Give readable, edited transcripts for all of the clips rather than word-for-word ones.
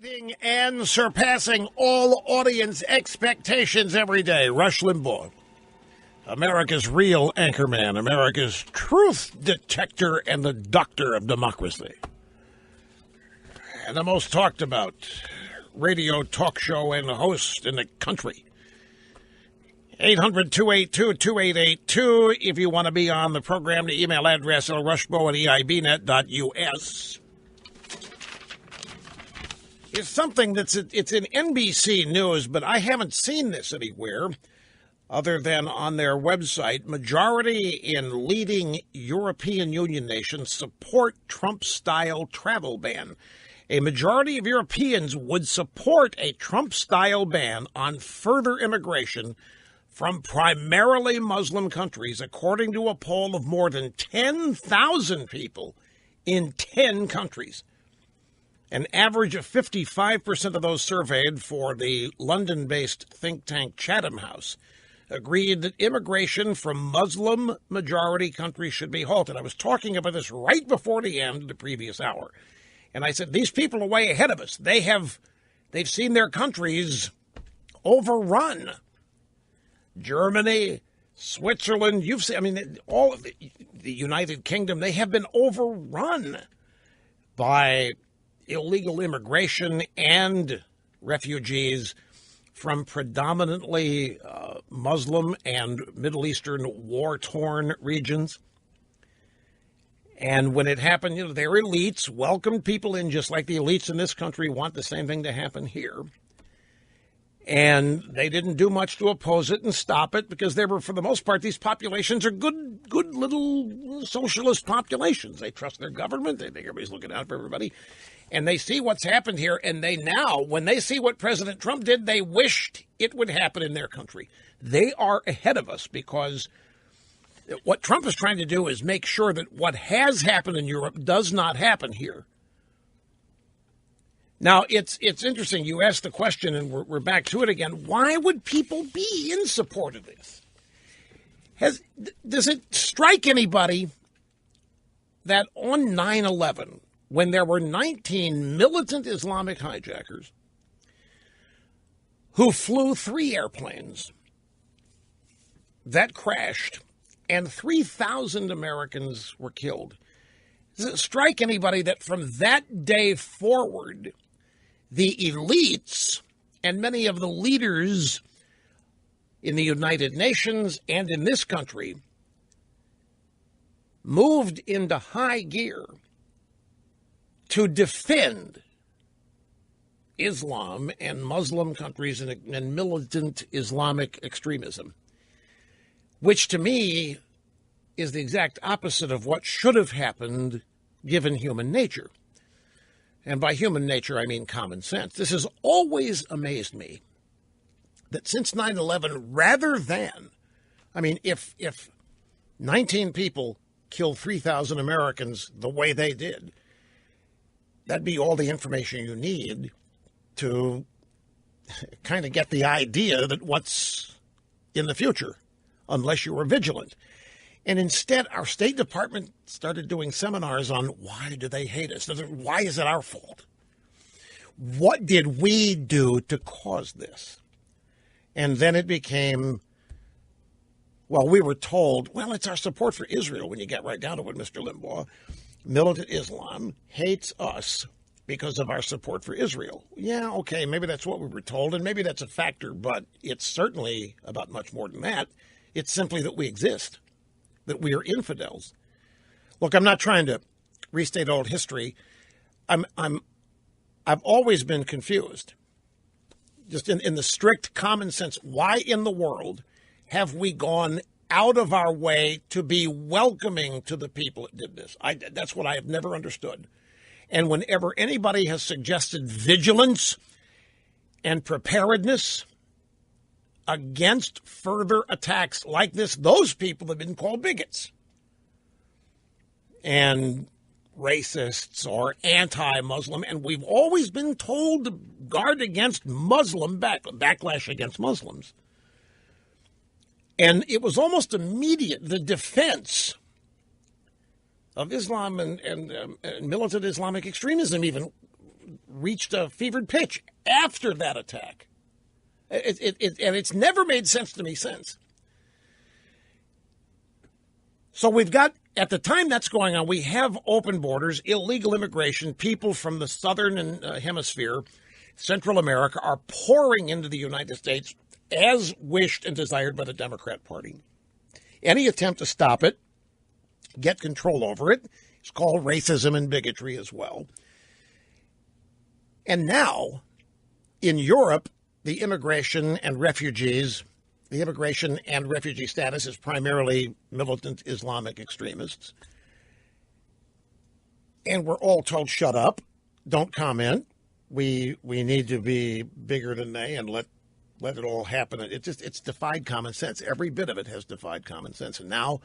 Beating and surpassing all audience expectations every day, Rush Limbaugh, America's real anchorman, America's truth detector, and the doctor of democracy. And the most talked about radio talk show and host in the country. 800-282-2882 if you want to be on the program. The email address lrushbo@eibnet.us. It's something it's in NBC News, but I haven't seen this anywhere other than on their website. Majority in leading European Union nations support Trump-style travel ban. A majority of Europeans would support a Trump-style ban on further immigration from primarily Muslim countries, according to a poll of more than 10,000 people in 10 countries. An average of 55% of those surveyed for the London-based think tank Chatham House agreed that immigration from Muslim-majority countries should be halted. I was talking about this right before the end of the previous hour. And I said, these people are way ahead of us. They've seen their countries overrun. Germany, Switzerland, all of the United Kingdom, they have been overrun by illegal immigration and refugees from predominantly Muslim and Middle Eastern war-torn regions. And when it happened, their elites welcomed people in just like the elites in this country want the same thing to happen here. And they didn't do much to oppose it and stop it because they were, for the most part, these populations are good little socialist populations. They trust their government. They think everybody's looking out for everybody. And they see what's happened here, and they now, when they see what President Trump did, they wished it would happen in their country. They are ahead of us because what Trump is trying to do is make sure that what has happened in Europe does not happen here. Now, it's interesting. You asked the question, and we're back to it again. Why would people be in support of this? Does it strike anybody that on 9/11, when there were 19 militant Islamic hijackers who flew 3 airplanes that crashed and 3,000 Americans were killed, does it strike anybody that from that day forward, the elites and many of the leaders in the United Nations and in this country moved into high gear to defend Islam and Muslim countries and militant Islamic extremism, which to me is the exact opposite of what should have happened given human nature. And by human nature, I mean common sense. This has always amazed me that since 9/11, rather than, if 19 people kill 3,000 Americans the way they did, that'd be all the information you need to kind of get the idea that what's in the future, unless you were vigilant. And instead, our State Department started doing seminars on why do they hate us? Why is it our fault? What did we do to cause this? And then it became, we were told, it's our support for Israel when you get right down to it, Mr. Limbaugh. Militant Islam hates us because of our support for Israel. Yeah, okay, maybe that's what we were told, and maybe that's a factor, but it's certainly about much more than that. It's simply that we exist, that we are infidels. Look, I'm not trying to restate old history. I've always been confused, just in the strict common sense. Why in the world have we gone out of our way to be welcoming to the people that did this? That's what I have never understood. And whenever anybody has suggested vigilance and preparedness against further attacks like this, those people have been called bigots and racists or anti-Muslim. And we've always been told to guard against Muslim backlash against Muslims. And it was almost immediate, the defense of Islam and militant Islamic extremism even reached a fevered pitch after that attack. And it's never made sense to me since. So we've got, at the time that's going on, we have open borders, illegal immigration. People from the southern hemisphere, Central America, are pouring into the United States as wished and desired by the Democrat Party. Any attempt to stop it, get control over it, is called racism and bigotry as well. And now, in Europe, the immigration and refugee status is primarily militant Islamic extremists. And we're all told, shut up, don't comment. We need to be bigger than they and let it all happen. It's defied common sense. Every bit of it has defied common sense. And now,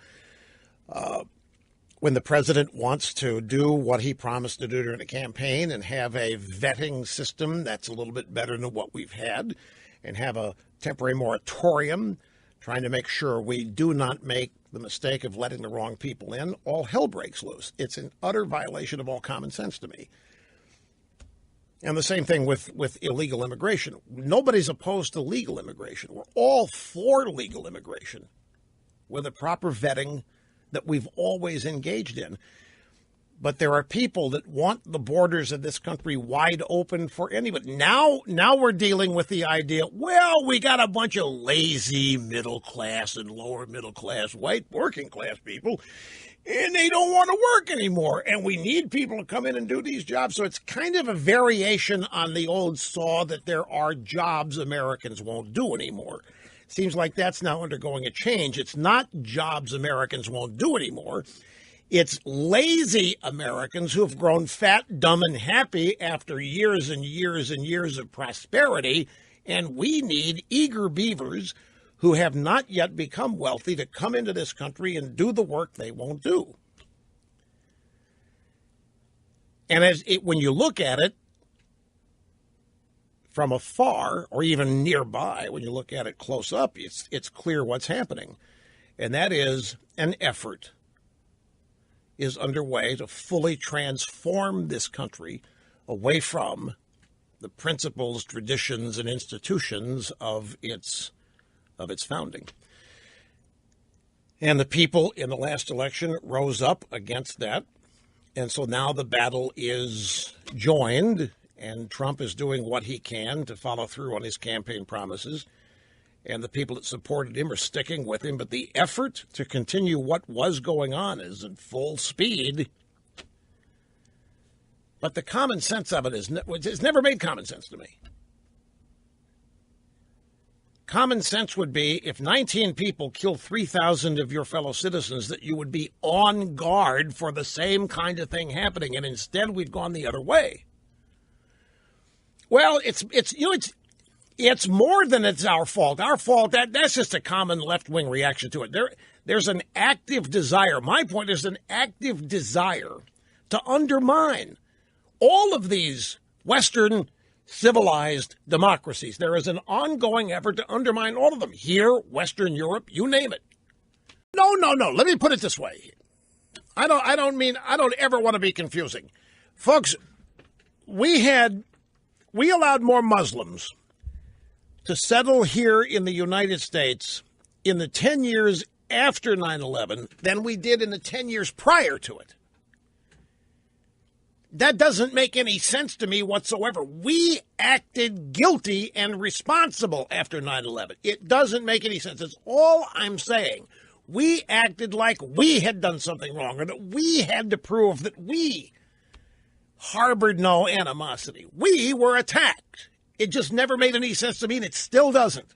when the president wants to do what he promised to do during the campaign and have a vetting system that's a little bit better than what we've had, and have a temporary moratorium trying to make sure we do not make the mistake of letting the wrong people in, all hell breaks loose. It's an utter violation of all common sense to me. And the same thing with illegal immigration. Nobody's opposed to legal immigration. We're all for legal immigration with the proper vetting that we've always engaged in. But there are people that want the borders of this country wide open for anybody. Now we're dealing with the idea, well, we got a bunch of lazy middle class and lower middle class, white working class people, and they don't want to work anymore. And we need people to come in and do these jobs. So it's kind of a variation on the old saw that there are jobs Americans won't do anymore. Seems like that's now undergoing a change. It's not jobs Americans won't do anymore. It's lazy Americans who have grown fat, dumb, and happy after years and years and years of prosperity. And we need eager beavers who have not yet become wealthy to come into this country and do the work they won't do. And when you look at it from afar, or even nearby, when you look at it close up, it's clear what's happening. And that is an effort is underway to fully transform this country away from the principles, traditions, and institutions of its founding. And the people in the last election rose up against that. And so now the battle is joined, and Trump is doing what he can to follow through on his campaign promises. And the people that supported him are sticking with him. But the effort to continue what was going on is in full speed. But the common sense of it it's never made common sense to me. Common sense would be if 19 people kill 3,000 of your fellow citizens, that you would be on guard for the same kind of thing happening. And instead, we've gone the other way. Well, it's more than it's our fault. Our fault, that's just a common left-wing reaction to it. There's an active desire. My point is an active desire to undermine all of these Western civilized democracies. There is an ongoing effort to undermine all of them. Here, Western Europe, you name it. No. Let me put it this way. I don't ever want to be confusing. Folks, we allowed more Muslims to settle here in the United States in the 10 years after 9/11 than we did in the 10 years prior to it. That doesn't make any sense to me whatsoever. We acted guilty and responsible after 9/11. It doesn't make any sense. That's all I'm saying. We acted like we had done something wrong, or that we had to prove that we harbored no animosity. We were attacked. It just never made any sense to me, and it still doesn't.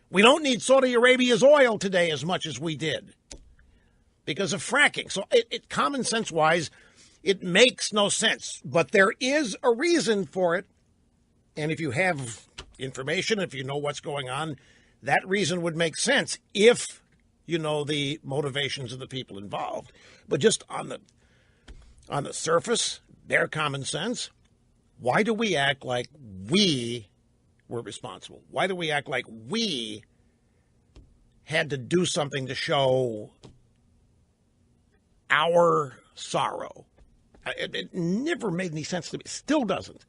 We don't need Saudi Arabia's oil today as much as we did because of fracking. So common sense-wise, it makes no sense. But there is a reason for it, and if you have information, if you know what's going on, that reason would make sense if you know the motivations of the people involved. But just on the surface, their common sense, why do we act like we were responsible? Why do we act like we had to do something to show our sorrow, It never made any sense to me. Still doesn't.